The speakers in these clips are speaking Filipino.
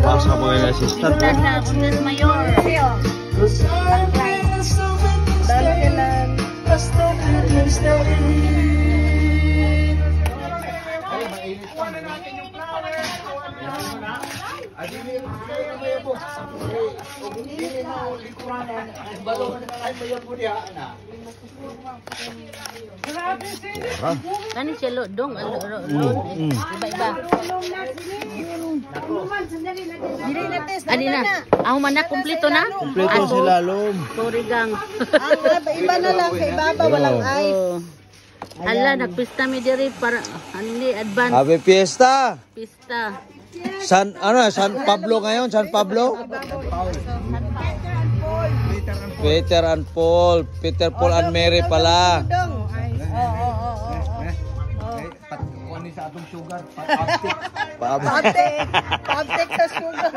Pasa po yung assistant. Puntas Mayor. Kani siya dong, iba-iba. Adi na. Ako man na, kumpleto na? Kumpleto si Lalom. Sorry gang. Iba na lang, sa ibaba walang ice. Ala, nagpista mi diri para hindi advance Happy Fiesta! pista. San Pablo ngayon? San Pablo? Peter and Paul. Peter, Paul and Mary pala. Sa atong sugar, Pabtek sa sugar.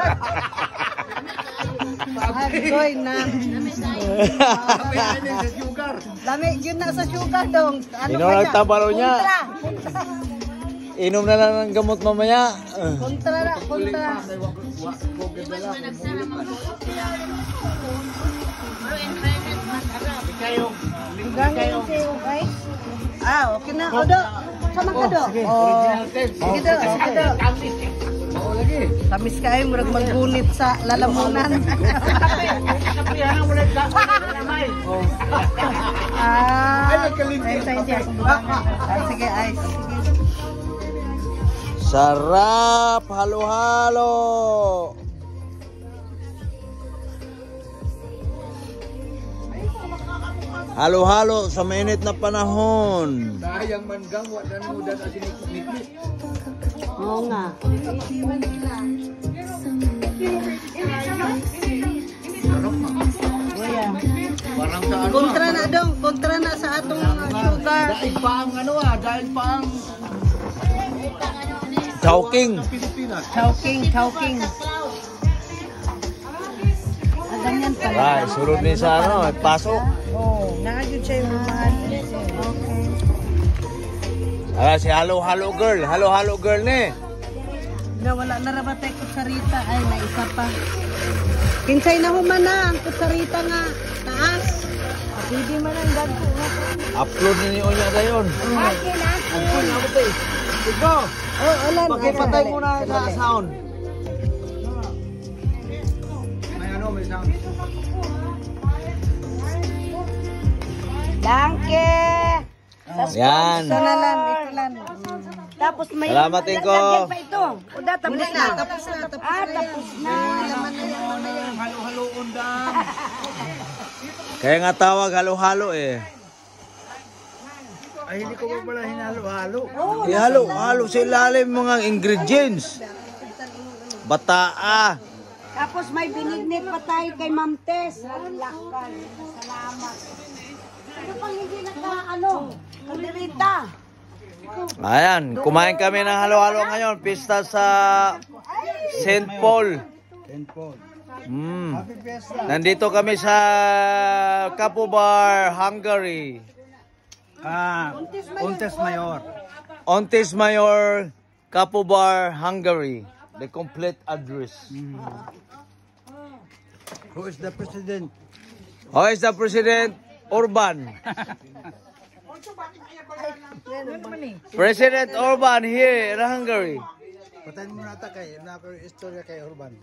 Agoy na. Lami, yun na sa sugar dong. Inom lang tabalo niya. Inom na lang ng gamot mamaya. Kontra na, kontra. Kayo. Okay na. Odo. Sama ka do. Sige do. Tamis kayo, murag maggunit sa lalamunan. Sige, ay. Sarap! Halo-halo! Halo-halo sa mainit na panahon. Sayang man gang, wala na mo dan at sinikit. Oo nga. Kontra na dong, kontra na sa atong sugar. Dahil pa ang dahil pa ang Chowking. Pilipinas. Chowking. Ganyan pala. Right, surod ni sa pasok. Nakagod siya yung mahal. Ah, si halo-halo girl. Halo-halo girl ni. Wala na rabatay kusarita. Ay, na isa pa. Kinsay na humana ang kusarita nga taas. Pwede man ang dagko. Upload na niyo niya dayon. Akin. Ako pa eh. Ikaw. Ulan. Pakipatay mo na sa sound. May sound. Danke. Yan. Ikulan. Tapos may Salamat, Inko. lagyan pa ito. O da, tapos na. Tapos na. Laman na yan mamaya. Halo-haloon dan. Kaya nga tawag halo-halo eh. Ay, hindi ko pa pala hinalo-halo. Ihalo-halo sa ilalim mga ingredients. Bataa. Tapos may binignit pa tayo kay Ma'am Tess. Lakan. Salamat. Ano pang hindi kalderita. Ayan, kumain kami ng halo-halo ngayon. Pista sa St. Paul. Nandito kami sa Kapubar, Hungary. Ontes Mayor. Ontes Mayor, Kapubar, Hungary. The complete address. Who is the president? Who is the President? Orban. President Orban here in Hungary. Patayin mo na ata kay, na istorya kay Orban.